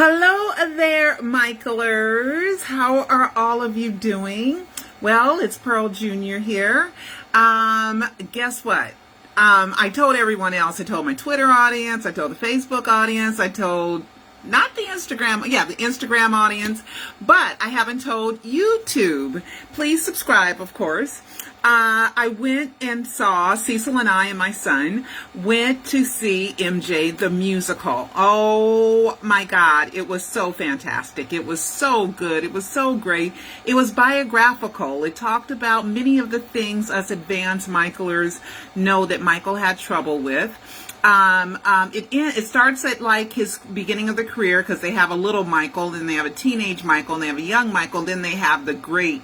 Hello there, Michaelers. How are all of you doing? Well, it's Pearl Jr. here. Guess what? I told everyone else. I told my Twitter audience. I told the Facebook audience. I told not the Instagram, the Instagram audience, but I haven't told YouTube. Please subscribe, of course. I went and saw, Cecil and I and my son went to see MJtheMusical. Oh my God, it was so fantastic. It was so good. It was so great. It was biographical. It talked about many of the things us advanced Michaelers know that Michael had trouble with. It starts at like his beginning of the career, because they have a little Michael, then they have a teenage Michael, and they have a young Michael, then they have the great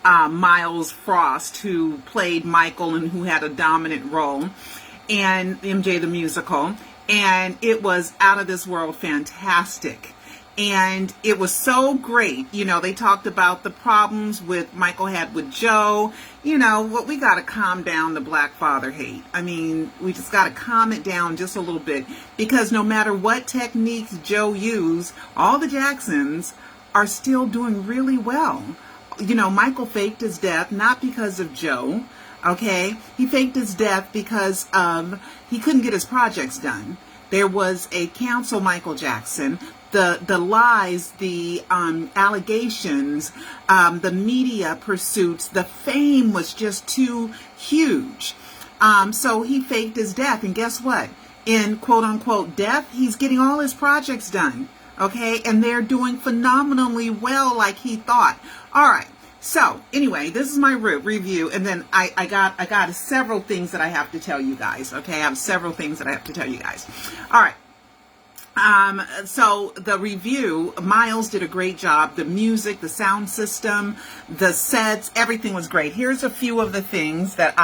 Miles Frost, who played Michael and who had a dominant role in MJtheMusical, and it was out of this world fantastic. And it was so great. You know, they talked about the problems with Michael had with Joe. You know, what we got to calm down the black father hate. I mean, we just got to calm it down just a little bit, because no matter what techniques Joe used, all the Jacksons are still doing really well. You know, Michael faked his death not because of Joe. Okay, he faked his death because he couldn't get his projects done. There was a cancel Michael Jackson. The lies, the allegations, the media pursuits, the fame was just too huge. So he faked his death, and guess what? In quote unquote death, he's getting all his projects done. Okay, and they're doing phenomenally well, like he thought. All right. So anyway, this is my review, and then I got several things that I have to tell you guys. Okay, I have several things that I have to tell you guys. All right. So the review, Miles did a great job. The music, the sound system, the sets, everything was great. Here's a few of the things that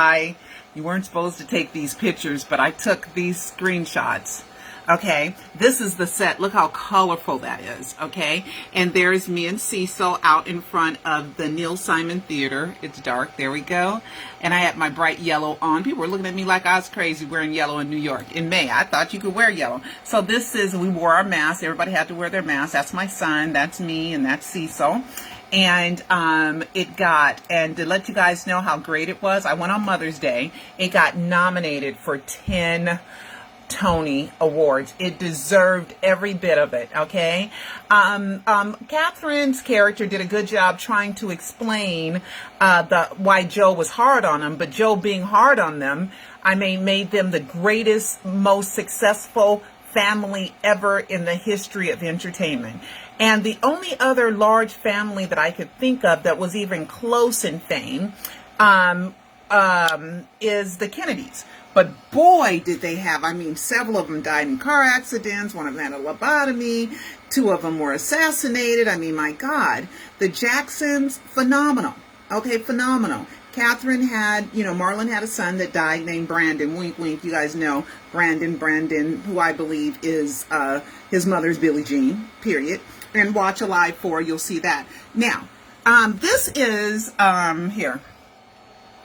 you weren't supposed to take these pictures, but I took these screenshots. Okay, this is the set. Look how colorful that is. Okay, and there's me and Cecil out in front of the Neil Simon Theater. It's dark. There we go. And I had my bright yellow on. People were looking at me like I was crazy wearing yellow in New York in May. I thought you could wear yellow. So this is, we wore our masks. Everybody had to wear their masks. That's my son. That's me. And that's Cecil. And and to let you guys know how great it was, I went on Mother's Day. It got nominated for 10 Tony Awards. It deserved every bit of it. Okay. Catherine's character did a good job trying to explain why Joe was hard on him, but Joe being hard on them, made them the greatest, most successful family ever in the history of entertainment. And the only other large family that I could think of that was even close in fame is the Kennedys. But boy, did they have, several of them died in car accidents. One of them had a lobotomy. 2 of them were assassinated. My God. The Jacksons, phenomenal. Okay, phenomenal. Catherine had, Marlon had a son that died named Brandon. Wink, wink. You guys know Brandon, who I believe is his mother's Billie Jean, period. And watch Alive 4, you'll see that. Now, this is, here.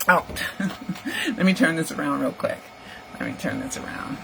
Oh, let me turn this around real quick. Let me turn this around.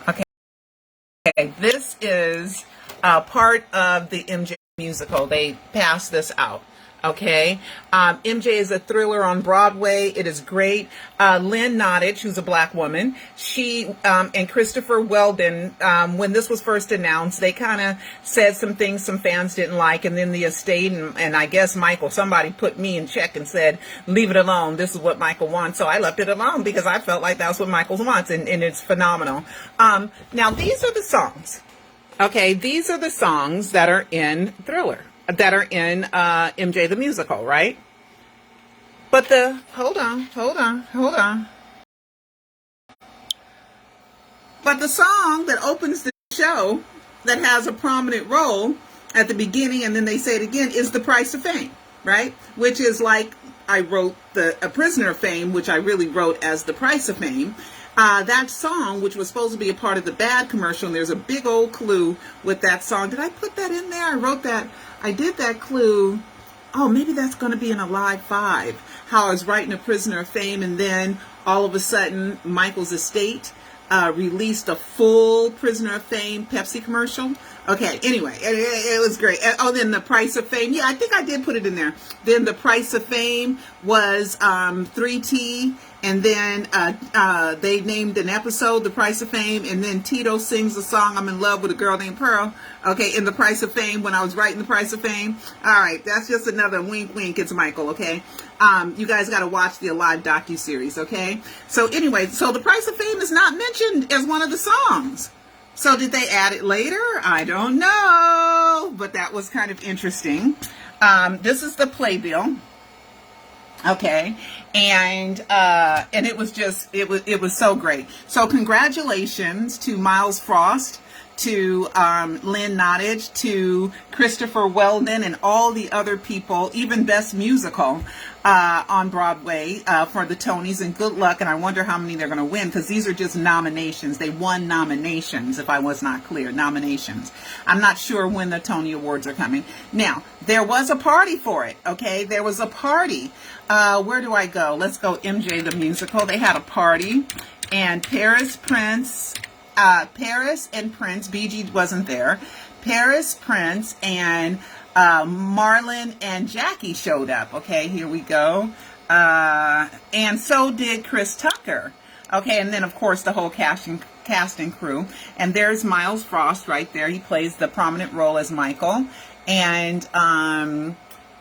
Okay, this is part of the MJ musical. They passed this out. Okay, MJ is a thriller on Broadway. It is great. Lynn Nottage, who's a black woman, she and Christopher Weldon, when this was first announced, they kind of said some things some fans didn't like, and then the estate and I guess Michael, somebody put me in check and said, leave it alone. This is what Michael wants. So I left it alone because I felt like that's what Michael wants, and it's phenomenal. Now these are the songs. Okay, these are the songs that are in Thriller, that are in MJtheMusical, right? But hold on. But the song that opens the show, that has a prominent role at the beginning, and then they say it again, is The Price of Fame, right? Which is like, I wrote A Prisoner of Fame, which I really wrote as The Price of Fame. That song, which was supposed to be a part of the Bad commercial, and there's a big old clue with that song. Did I put that in there? I wrote that. I did that clue. Oh, maybe that's going to be in Alive 5. How I was writing A Prisoner of Fame, and then all of a sudden, Michael's estate released a full Prisoner of Fame Pepsi commercial. Okay, anyway, it was great. Oh, then The Price of Fame. Yeah, I think I did put it in there. Then The Price of Fame was 3T, and then they named an episode The Price of Fame, and then Tito sings the song I'm in Love with a Girl Named Pearl. Okay, in The Price of Fame, when I was writing The Price of Fame. All right, that's just another wink, wink. It's Michael, okay? You guys got to watch the Alive Docu-series, okay? So anyway, so The Price of Fame is not mentioned as one of the songs. So did they add it later? I don't know, but that was kind of interesting. This is the playbill. Okay, and it was just it was so great. So congratulations to Miles Frost, to Lynn Nottage, to Christopher Weldon, and all the other people, even Best Musical on Broadway for the Tonys, and good luck. And I wonder how many they're going to win, because these are just nominations. They won nominations, if I was not clear. Nominations. I'm not sure when the Tony Awards are coming. Now, there was a party for it, okay? There was a party. Where do I go? Let's go MJtheMusical. They had a party, and Paris and Prince, BG wasn't there. Paris, Prince, and Marlon and Jackie showed up. Okay, here we go. And so did Chris Tucker. Okay, and then of course the whole cast and crew. And there's Miles Frost right there. He plays the prominent role as Michael. And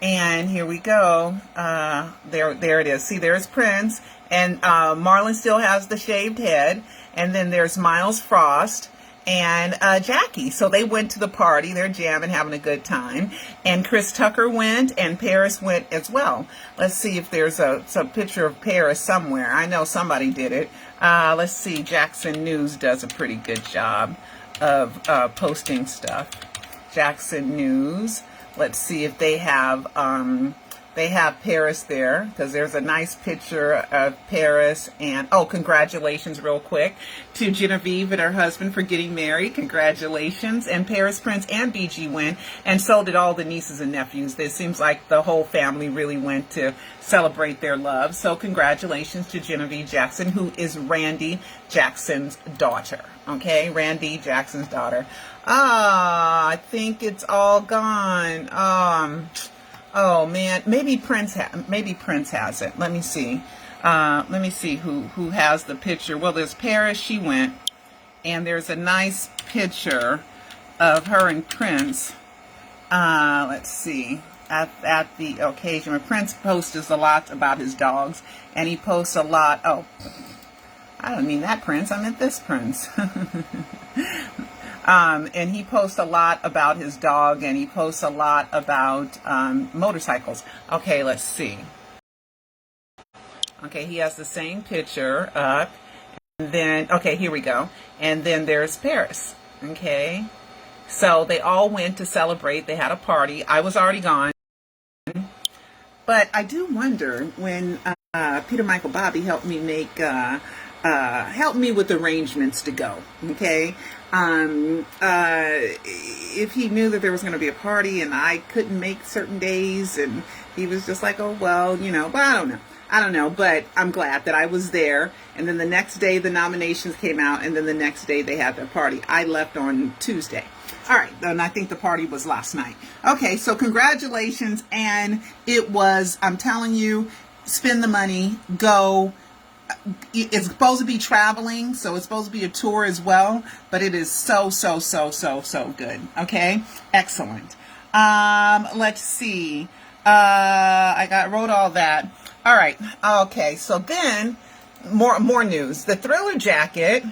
here we go. There it is. See, there's Prince, and Marlon still has the shaved head. And then there's Miles Frost and Jackie. So they went to the party. They're jamming, having a good time. And Chris Tucker went, and Paris went as well. Let's see if there's some picture of Paris somewhere. I know somebody did it. Let's see. Jackson News does a pretty good job of posting stuff. Jackson News. Let's see if they have Paris there, because there's a nice picture of Paris. And oh, congratulations real quick to Genevieve and her husband for getting married. Congratulations. And Paris, Prince, and BG went, and so did all the nieces and nephews. It seems like the whole family really went to celebrate their love. So congratulations to Genevieve Jackson, who is Randy Jackson's daughter. Okay, Randy Jackson's daughter. I think it's all gone. Oh man, maybe Prince has it. Let me see. Let me see who has the picture. Well, there's Paris, she went, and there's a nice picture of her and Prince. Let's see. At the occasion where Prince posts a lot about his dogs, and he posts a lot. Oh, I don't mean that Prince. I meant this Prince. And he posts a lot about his dog, and he posts a lot about motorcycles. Okay, let's see. Okay, he has the same picture up. And then, okay, here we go. And then there's Paris. Okay. So they all went to celebrate. They had a party. I was already gone. But I do wonder when Peter Michael Bobby helped me make... help me with arrangements to go, okay? If he knew that there was going to be a party and I couldn't make certain days, and he was just like, oh, well, you know, but I don't know, but I'm glad that I was there. And then the next day the nominations came out, and then the next day they had their party. I left on Tuesday. All right, and I think the party was last night. Okay, so congratulations, and it was, I'm telling you, spend the money, go. It's supposed to be traveling, so it's supposed to be a tour as well, but it is so good. Okay, excellent. Let's see. I wrote all that. All right. Okay, so then more news. The Thriller jacket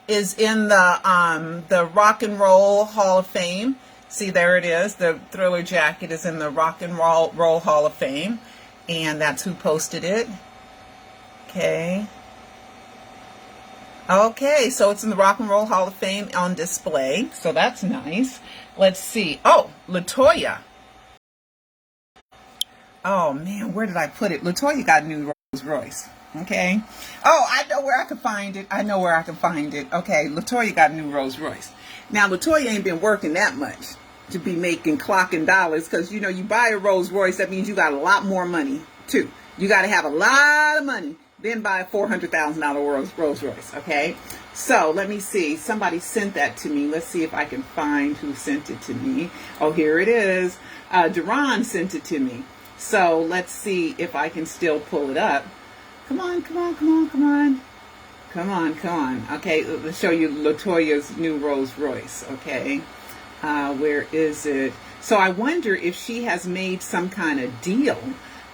is in the Rock and Roll Hall of Fame. See, there it is. The Thriller jacket is in the Rock and Roll Hall of Fame, and that's who posted it. Okay. Okay, so it's in the Rock and Roll Hall of Fame on display. So that's nice. Let's see. Oh, Latoya. Oh, man, where did I put it? Latoya got a new Royce. Okay. Oh, I know where I can find it. Okay, Latoya got a new Rolls Royce. Now, Latoya ain't been working that much to be making clocking dollars, because, you know, you buy a Rolls Royce, that means you got a lot more money, too. You got to have a lot of money then buy a $400,000 Rolls Royce, okay? So let me see. Somebody sent that to me. Let's see if I can find who sent it to me. Oh, here it is. Duran sent it to me. So let's see if I can still pull it up. Come on, come on, come on, come on. Come on, come on. Okay, let's show you Latoya's new Rolls Royce, okay? Where is it? So I wonder if she has made some kind of deal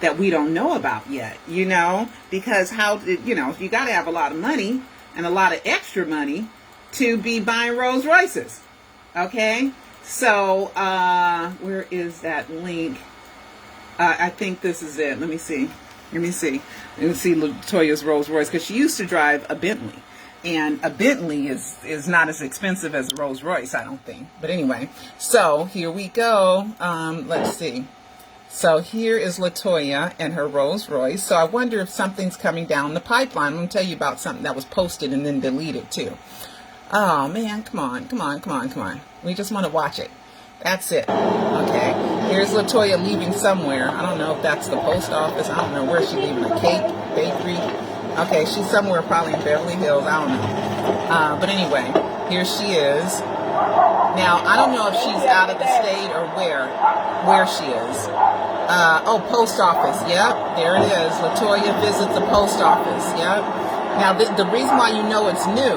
that we don't know about yet, you know? Because you got to have a lot of money and a lot of extra money to be buying Rolls Royces, okay? So, where is that link? I think this is it. Let me see. Let me see Latoya's Rolls Royce, because she used to drive a Bentley. And a Bentley is not as expensive as a Rolls Royce, I don't think. But anyway, so here we go. Let's see. So here is Latoya and her Rolls Royce. So I wonder if something's coming down the pipeline. I'm going to tell you about something that was posted and then deleted too. Oh, man, come on, come on, come on, come on. We just want to watch it. That's it. Okay. Here's Latoya leaving somewhere. I don't know if that's the post office. I don't know where she's leaving. A cake, bakery. Okay, she's somewhere probably in Beverly Hills. I don't know. But anyway, here she is. Now, I don't know if she's out of the state or where she is. Oh, post office. Yep, there it is. Latoya visits the post office. Yep. Now, the reason why you know it's new,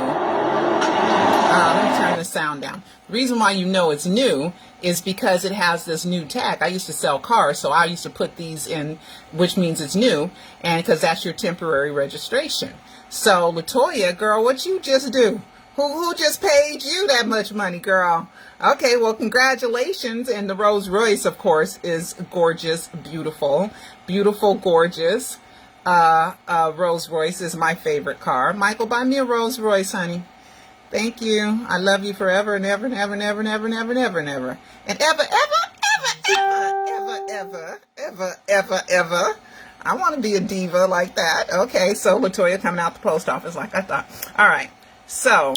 let me turn the sound down. The reason why you know it's new is because it has this new tag. I used to sell cars, so I used to put these in, which means it's new, and because that's your temporary registration. So, Latoya, girl, what you just do? Who just paid you that much money, girl? Okay, well, congratulations. And the Rolls Royce, of course, is gorgeous, beautiful, beautiful, gorgeous. Rolls Royce is my favorite car. Michael, buy me a Rolls Royce, honey. Thank you. I love you forever and ever and ever and ever and ever and ever and ever and ever. And ever, ever. I want to be a diva like that. Okay, so Latoya coming out the post office like I thought. All right. So,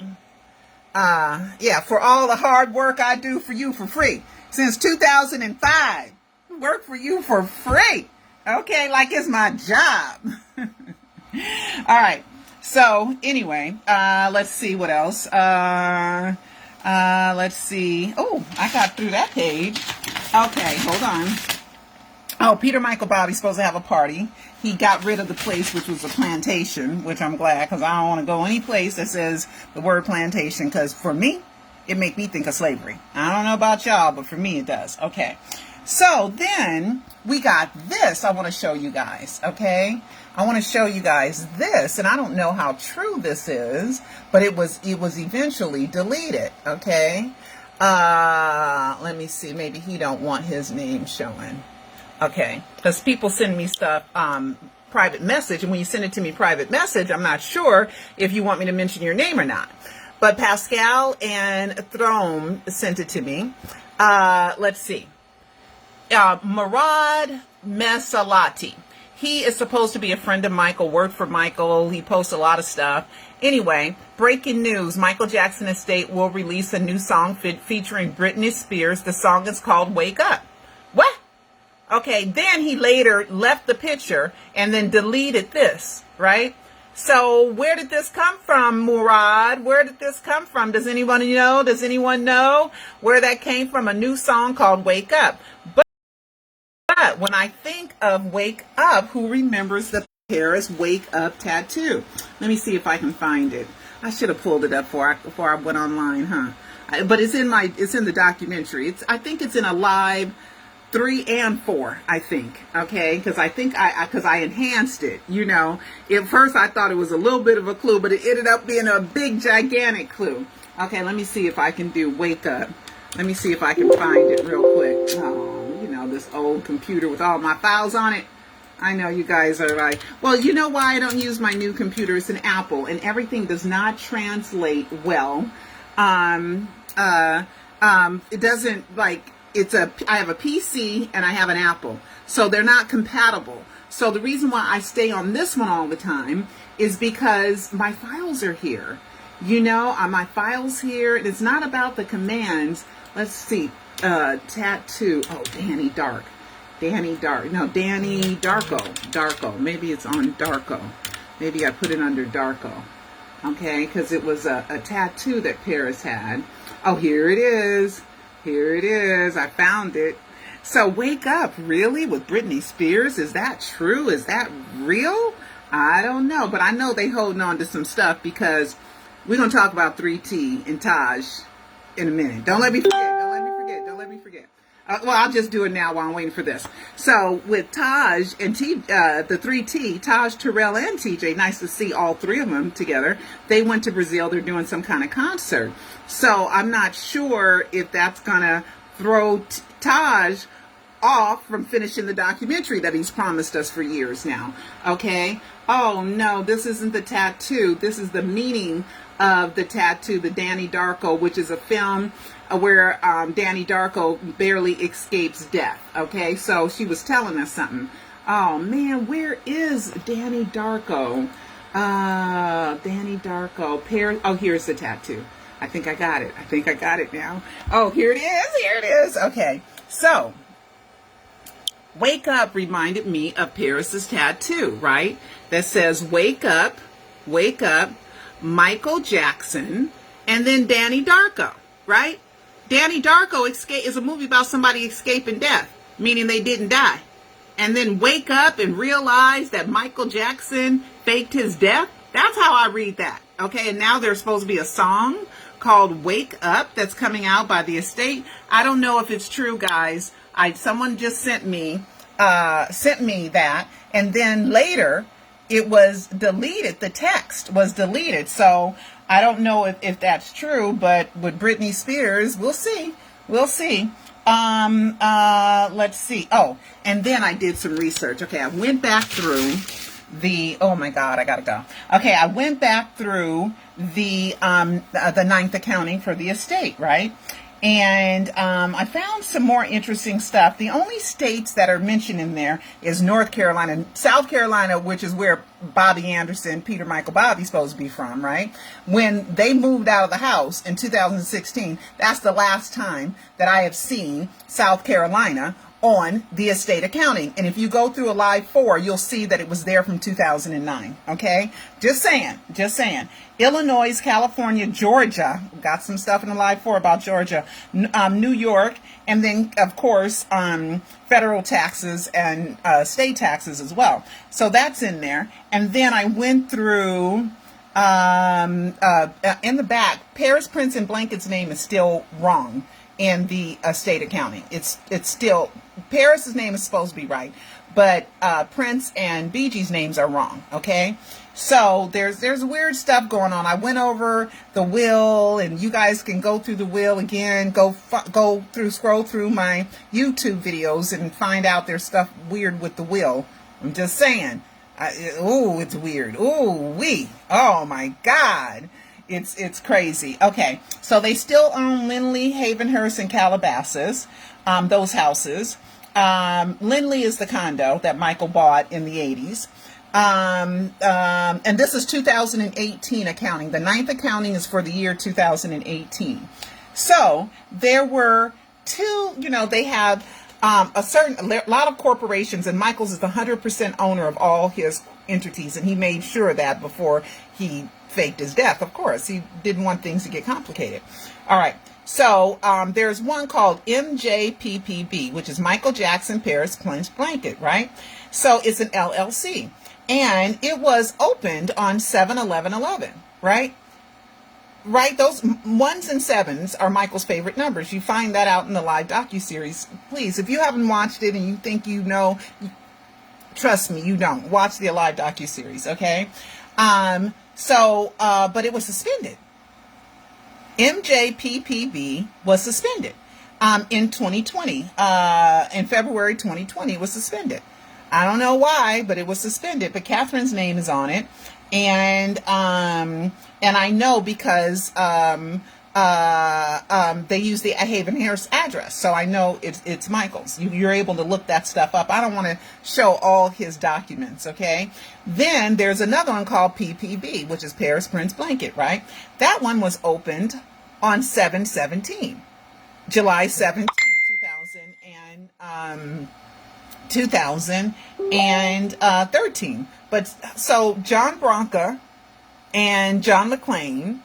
yeah, for all the hard work I do for you for free since 2005, work for you for free. Okay, like it's my job. All right. So anyway, let's see what else. Let's see. Oh, I got through that page. Okay, hold on. Oh, Peter Michael Bobby's supposed to have a party. He got rid of the place, which was a plantation, which I'm glad, because I don't want to go any place that says the word plantation, because for me, it make me think of slavery. I don't know about y'all, but for me it does. Okay. So then we got this I want to show you guys, okay? I want to show you guys this, and I don't know how true this is, but it was eventually deleted, okay? Let me see. Maybe he don't want his name showing. Okay, because people send me stuff, private message, and when you send it to me private message, I'm not sure if you want me to mention your name or not. But Pascal and Throne sent it to me. Let's see. Murad Mesalati. He is supposed to be a friend of Michael, worked for Michael. He posts a lot of stuff. Anyway, breaking news. Michael Jackson Estate will release a new song featuring Britney Spears. The song is called Wake Up. What? Okay, then he later left the picture and then deleted this, right? So where did this come from, Murad? Where did this come from? Does anyone know? Does anyone know where that came from? A new song called Wake Up. But when I think of Wake Up, who remembers the Paris Wake Up tattoo? Let me see if I can find it. I should have pulled it up before I went online, huh? But it's in the documentary. I think it's in Alive 3 and 4, I think. Okay, because I enhanced it. You know, at first I thought it was a little bit of a clue, but it ended up being a big, gigantic clue. Okay, let me see if I can do Wake Up. Let me see if I can find it real quick. Oh, you know, this old computer with all my files on it. I know you guys are like, well, you know why I don't use my new computer? It's an Apple, and everything does not translate well. It doesn't, like, I have a PC and I have an Apple, so they're not compatible. So the reason why I stay on this one all the time is because my files are here. You know, my files here. It's not about the commands. Let's see. Tattoo. Oh, Danny Darko. No, Danny Darko. Maybe it's on Darko. Maybe I put it under Darko. Okay, because it was a tattoo that Paris had. Oh, here it is. Here it is. I found it. So Wake Up, really? With Britney Spears? Is that true? Is that real? I don't know. But I know they holding on to some stuff because we're going to talk about 3T and Taj in a minute. Don't let me forget. Don't let me forget. Don't let me forget. Well, I'll just do it now while I'm waiting for this. So with Taj and the 3T, Taj, Terrell, and TJ, nice to see all three of them together. They went to Brazil. They're doing some kind of concert. So I'm not sure if that's going to throw Taj off from finishing the documentary that he's promised us for years now. Okay? Oh, no, this isn't the tattoo. This is the meaning of the tattoo, the Danny Darko, which is a film where Danny Darko barely escapes death. Okay, so she was telling us something. Oh man, where is Danny Darko? Danny Darko. Oh, here's the tattoo. I think I got it. I think I got it now. Oh, here it is. Here it is. Okay, so Wake Up reminded me of Paris's tattoo, right? That says wake up, Michael Jackson, and then Danny Darko, right? Danny Darko is a movie about somebody escaping death, meaning they didn't die. And then wake up and realize that Michael Jackson faked his death. That's how I read that. Okay, and now there's supposed to be a song called Wake Up that's coming out by the estate. I don't know if it's true, guys. Someone just sent me that, and then later it was deleted. The text was deleted. So I don't know if that's true, but with Britney Spears, we'll see. We'll see. Let's see. Oh, and then I did some research. Okay, I went back through oh my God, I gotta go. Okay, I went back through the ninth accounting for the estate, right? And I found some more interesting stuff. The only states that are mentioned in there is North Carolina, South Carolina, which is where Bobby Anderson, Peter Michael Bobby's supposed to be from, right? When they moved out of the house in 2016, that's the last time that I have seen South Carolina on the estate accounting. And if you go through Alive 4, you'll see that it was there from 2009. Okay? Just saying. Just saying. Illinois, California, Georgia. Got some stuff in Alive 4 about Georgia. New York. And then, of course, federal taxes and state taxes as well. So that's in there. And then I went through... in the back, Paris, Prince, and Blanket's name is still wrong in the estate accounting. It's still, Paris's name is supposed to be right, but Prince and BG's names are wrong. Okay, so there's weird stuff going on. I went over the will, and you guys can go through the will again. Scroll through my YouTube videos and find out there's stuff weird with the will. I'm just saying. It's weird. Oh my God. It's crazy. Okay, so they still own Lindley, Havenhurst, and Calabasas, those houses. Lindley is the condo that Michael bought in the 80s. And this is 2018 accounting. The ninth accounting is for the year 2018. So there were two, they have a lot of corporations, and Michael's is the 100% owner of all his entities, and he made sure that before he faked his death. Of course, he didn't want things to get complicated. All right, so there's one called MJPPB, which is Michael Jackson Paris Prince Blanket, right? So it's an LLC, and it was opened on 7/11/11, right? Right, those 1s and 7s are Michael's favorite numbers. You find that out in the Live Docu-series. Please, if you haven't watched it and you think you know, trust me, you don't. Watch the Alive Docu-series, okay? But it was suspended. MJPPB was suspended in 2020. In February 2020, it was suspended. I don't know why, but it was suspended. But Catherine's name is on it. And I know because they use the Havenhurst address, so I know it's Michael's. You're able to look that stuff up. I don't want to show all his documents, okay? Then there's another one called PPB, which is Paris Prince Blanket, right? That one was opened on 7/17, July 17, 2013. But so John Bronca and John McClane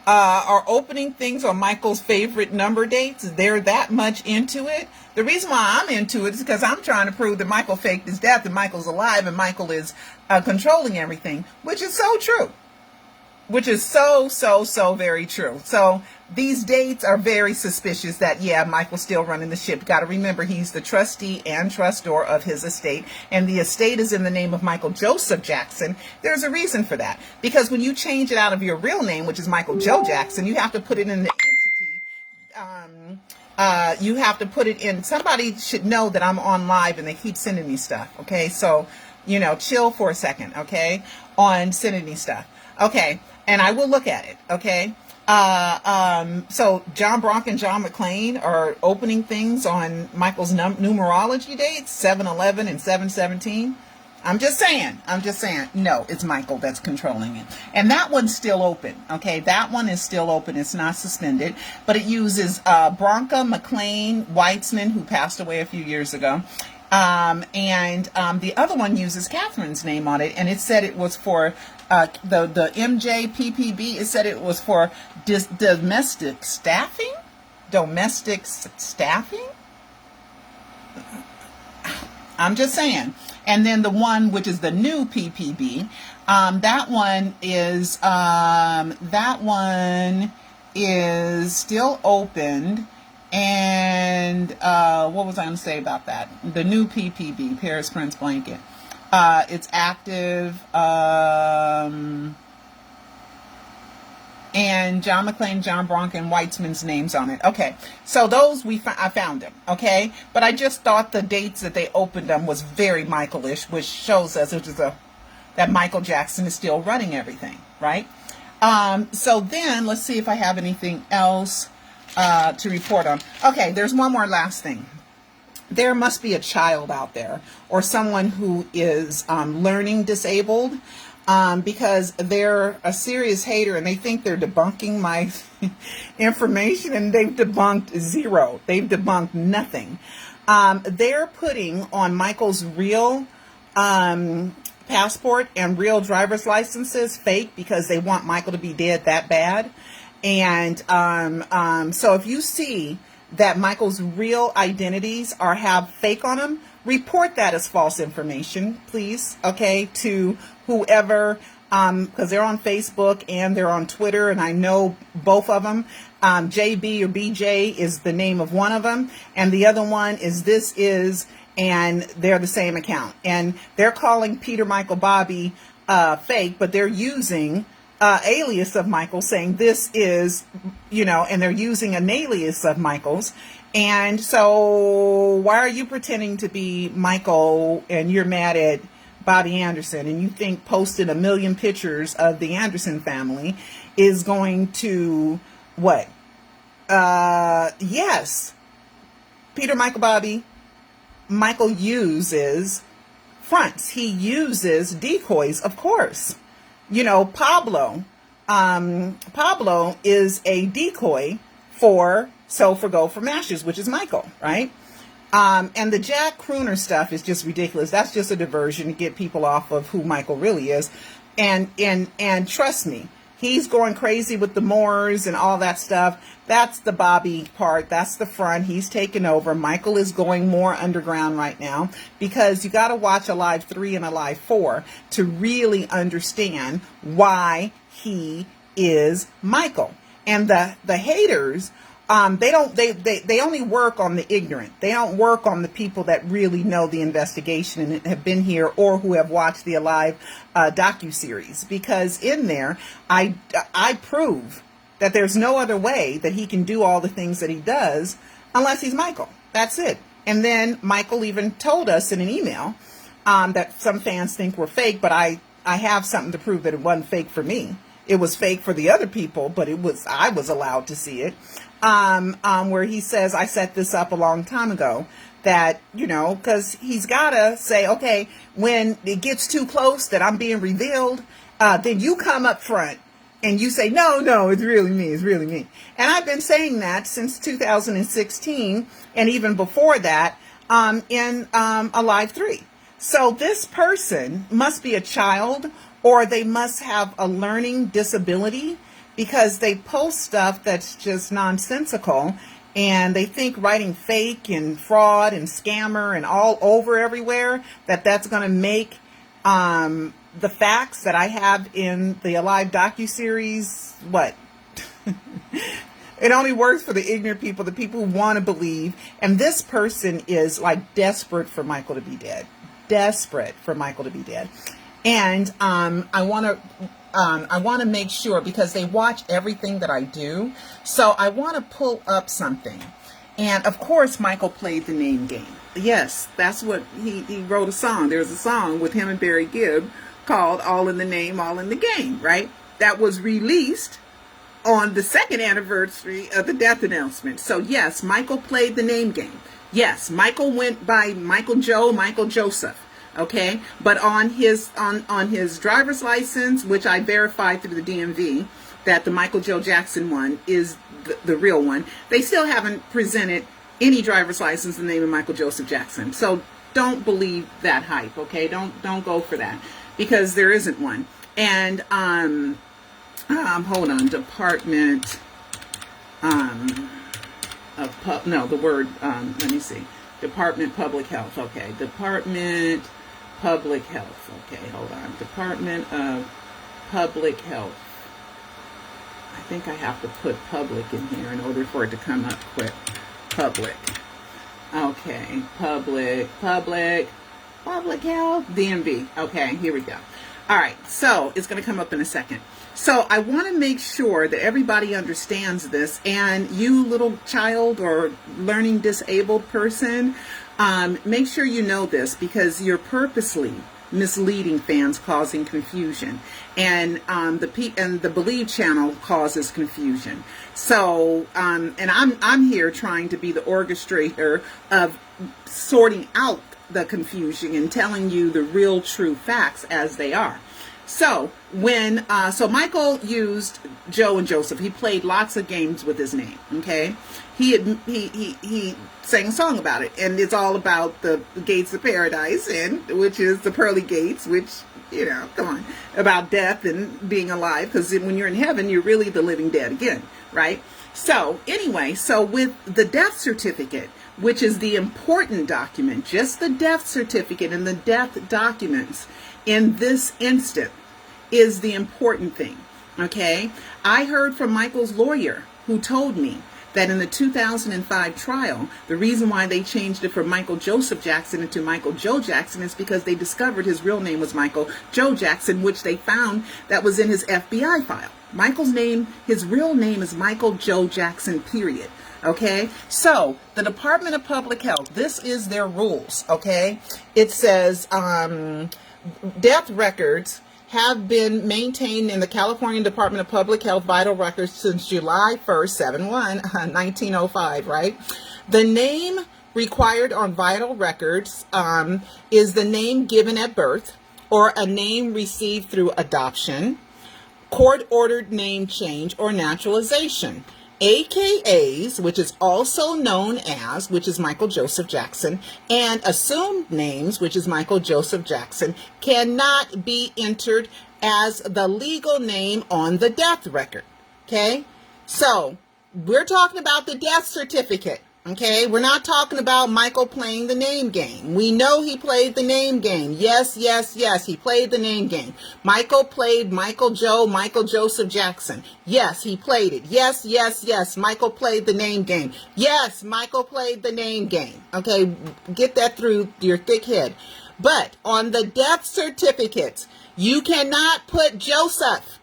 are opening things on Michael's favorite number dates. They're that much into it. The reason why I'm into it is because I'm trying to prove that Michael faked his death and Michael's alive and Michael is controlling everything, which is so true. Which is so very true. So these dates are very suspicious that, yeah, Michael's still running the ship. Got to remember, he's the trustee and trustor of his estate. And the estate is in the name of Michael Joseph Jackson. There's a reason for that. Because when you change it out of your real name, which is Michael Joe Jackson, you have to put it in the entity. You have to put it in. Somebody should know that I'm on live and they keep sending me stuff. Okay, so, you know, chill for a second, okay, on sending me stuff. Okay, and I will look at it, okay? So John Bronca and John McClane are opening things on Michael's numerology dates, 7/11 and 7/17. I'm just saying, no, it's Michael that's controlling it. And that one's still open, okay? That one is still open. It's not suspended, but it uses Bronca, McClane, Weitzman, who passed away a few years ago. The other one uses Catherine's name on it, and it said it was for the MJPPB. It said it was for domestic staffing. Domestic staffing. I'm just saying. And then the one which is the new PPB, that one is still opened. And what was I going to say about that? The new PPB, Paris Prince Blanket. It's active. And John McClane, John Bronca, and Weitzman's names on it. Okay, so those I found them. Okay, but I just thought the dates that they opened them was very Michael-ish, which shows us that Michael Jackson is still running everything, right? So then let's see if I have anything else to report on. Okay, there's one more last thing. There must be a child out there or someone who is learning disabled, because they're a serious hater and they think they're debunking my information, and they've debunked zero. They've debunked nothing. They're putting on Michael's real passport and real driver's licenses fake because they want Michael to be dead that bad. And so if you see that Michael's real identities have fake on them, report that as false information, please, okay, to whoever, because they're on Facebook and they're on Twitter, and I know both of them. JB or BJ is the name of one of them, and the other one is and they're the same account. And they're calling Peter Michael Bobby fake, but they're using alias of Michael, saying this is, and they're using an alias of Michael's. And so why are you pretending to be Michael and you're mad at Bobby Anderson, and you think posting 1 million pictures of the Anderson family is going to what? Yes. Peter Michael Bobby, Michael uses fronts. He uses decoys, of course. Pablo is a decoy for Go for Masters, which is Michael, right? And the Jack Crooner stuff is just ridiculous. That's just a diversion to get people off of who Michael really is. And trust me, he's going crazy with the Moors and all that stuff. That's the Bobby part. That's the front. He's taken over. Michael is going more underground right now, because you got to watch Alive 3 and Alive 4 to really understand why he is Michael. And the haters, they only work on the ignorant. They don't work on the people that really know the investigation and have been here, or who have watched the Alive Docu-series. Because in there, I prove that there's no other way that he can do all the things that he does unless he's Michael. That's it. And then Michael even told us in an email that some fans think we're fake, but I have something to prove that it wasn't fake for me. It was fake for the other people, but I was allowed to see it. Where he says, I set this up a long time ago, that, because he's got to say, okay, when it gets too close that I'm being revealed, then you come up front and you say, no, it's really me. It's really me. And I've been saying that since 2016. And even before that, in Alive 3. So this person must be a child, or they must have a learning disability, because they post stuff that's just nonsensical, and they think writing fake and fraud and scammer and all over everywhere, that's going to make the facts that I have in the Alive Docu-series, what? It only works for the ignorant people, the people who want to believe. And this person is like desperate for Michael to be dead. Desperate for Michael to be dead. And I want to make sure, because they watch everything that I do. So I want to pull up something. And of course, Michael played the name game. Yes, that's what he wrote a song. There's a song with him and Barry Gibb called All in the Name, All in the Game, right? That was released on the second anniversary of the death announcement. So yes, Michael played the name game. Yes, Michael went by Michael Joe, Michael Joseph. Okay, but on his driver's license, which I verified through the DMV, that the Michael Joe Jackson one is the real one, they still haven't presented any driver's license in the name of Michael Joseph Jackson. So don't believe that hype. Okay, don't go for that, because there isn't one. And hold on, Department let me see, Department Public Health. Okay, Department Public Health. Okay, hold on. Department of Public Health. I think I have to put public in here in order for it to come up quick. Public. Okay, public health, DMV. Okay, here we go. All right, so it's going to come up in a second. So I want to make sure that everybody understands this, and you little child or learning disabled person, make sure you know this, because you're purposely misleading fans, causing confusion, and the Believe channel causes confusion. So and I'm here trying to be the orchestrator of sorting out the confusion and telling you the real true facts as they are. So when Michael used Joe and Joseph, he played lots of games with his name. Okay, he sang a song about it, and it's all about the gates of paradise, and which is the pearly gates, which, you know, come on, about death and being alive, because when you're in heaven, you're really the living dead again, right? So anyway, so with the death certificate, which is the important document, just the death certificate and the death documents in this instant is the important thing. Okay, I heard from Michael's lawyer, who told me that in the 2005 trial, the reason why they changed it from Michael Joseph Jackson into Michael Joe Jackson is because they discovered his real name was Michael Joe Jackson, which they found that was in his FBI file. Michael's name, his real name is Michael Joe Jackson, period. Okay, so the Department of Public Health, this is their rules. Okay, it says death records have been maintained in the California Department of Public Health vital records since July 1st, 1905, right? The name required on vital records is the name given at birth, or a name received through adoption, court-ordered name change, or naturalization. AKAs, which is also known as, which is Michael Joseph Jackson, and assumed names, which is Michael Joseph Jackson, cannot be entered as the legal name on the death record. Okay? So, we're talking about the death certificate. Okay? We're not talking about Michael playing the name game. We know he played the name game. Yes, yes, yes, he played the name game. Michael played Michael Joe, Michael Joseph Jackson. Yes, he played it. Yes, yes, yes, Michael played the name game. Yes, Michael played the name game. Okay, get that through your thick head. But on the death certificates, you cannot put Joseph,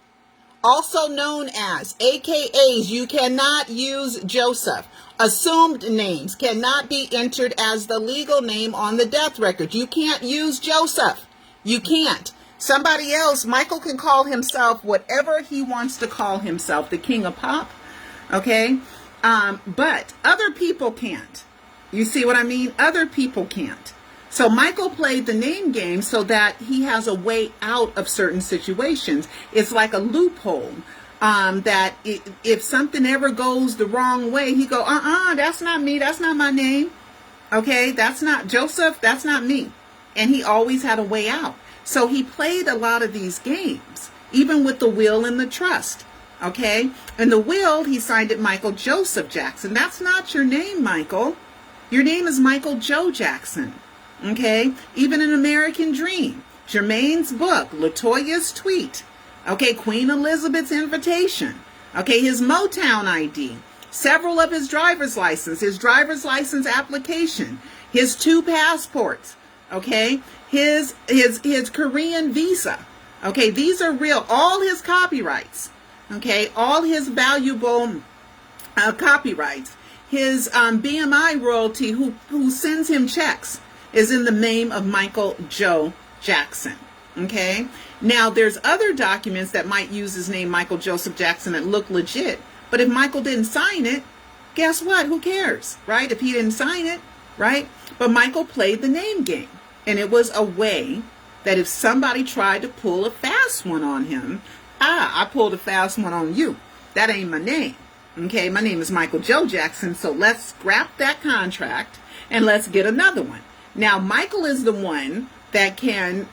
also known as, AKAs, you cannot use Joseph. Assumed names cannot be entered as the legal name on the death record. You can't use Joseph. You can't. Somebody else, Michael can call himself whatever he wants to call himself, the king of pop, okay? But other people can't. You see what I mean? Other people can't. So Michael played the name game so that he has a way out of certain situations. It's like a loophole. That if something ever goes the wrong way, he go, that's not me, that's not my name. Okay, that's not Joseph, that's not me. And he always had a way out. So he played a lot of these games, even with the will and the trust. Okay, and the will, he signed it Michael Joseph Jackson. That's not your name, Michael. Your name is Michael Joe Jackson. Okay, even in American Dream, Jermaine's book, Latoya's tweet, okay, Queen Elizabeth's invitation, okay, his Motown ID, several of his driver's license application, his 2 passports, okay, his Korean visa, okay, these are real, all his copyrights, okay, all his valuable copyrights, his BMI royalty who sends him checks is in the name of Michael Joe Jackson. Okay, now there's other documents that might use his name, Michael Joseph Jackson, that look legit, but if Michael didn't sign it, guess what? Who cares, right? If he didn't sign it, right? But Michael played the name game, and it was a way that if somebody tried to pull a fast one on him, I pulled a fast one on you. That ain't my name. Okay, my name is Michael Joe Jackson, so let's scrap that contract and let's get another one. Now, Michael is the one that can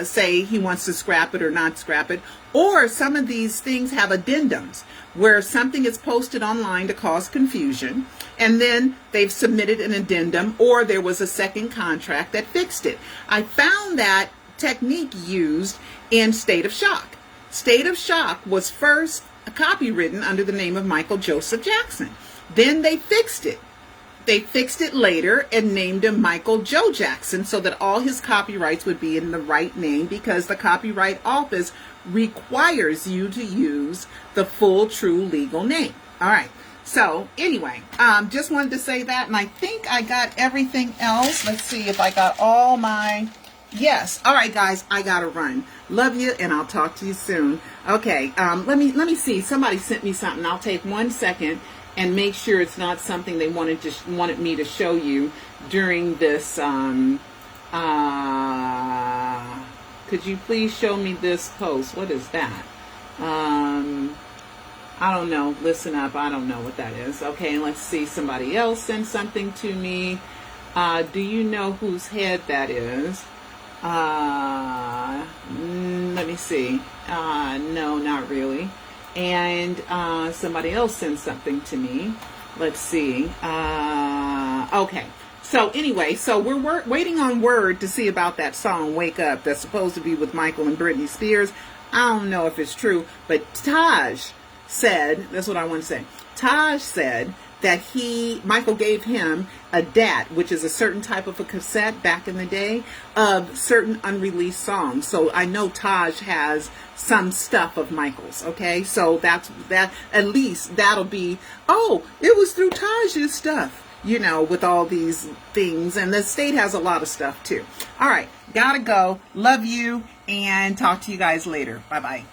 say he wants to scrap it or not scrap it, or some of these things have addendums where something is posted online to cause confusion, and then they've submitted an addendum, or there was a second contract that fixed it. I found that technique used in State of Shock. State of Shock was first copywritten under the name of Michael Joseph Jackson. Then they fixed it. They fixed it later and named him Michael Joe Jackson so that all his copyrights would be in the right name, because the Copyright Office requires you to use the full, true legal name. All right. So anyway, just wanted to say that, and I think I got everything else. Let's see if I got all my... Yes. All right, guys, I gotta run. Love you, and I'll talk to you soon. Okay. Let me see. Somebody sent me something. I'll take 1 second and make sure it's not something they wanted me to show you during this. Could you please show me this post? What is that? I don't know. Listen up. I don't know what that is. Okay, let's see. Somebody else sent something to me. Do you know whose head that is? Let me see. No, not really. And somebody else sent something to me. Let's see. Okay. So anyway, so we're waiting on word to see about that song, Wake Up, that's supposed to be with Michael and Britney Spears. I don't know if it's true, but Taj said, that's what I want to say. Taj said that Michael gave him a DAT, which is a certain type of a cassette back in the day of certain unreleased songs. So I know Taj has some stuff of Michael's, okay? So that at least that'll be, oh, it was through Taj's stuff, you know, with all these things. And the state has a lot of stuff too. All right, gotta go. Love you, and talk to you guys later. Bye-bye.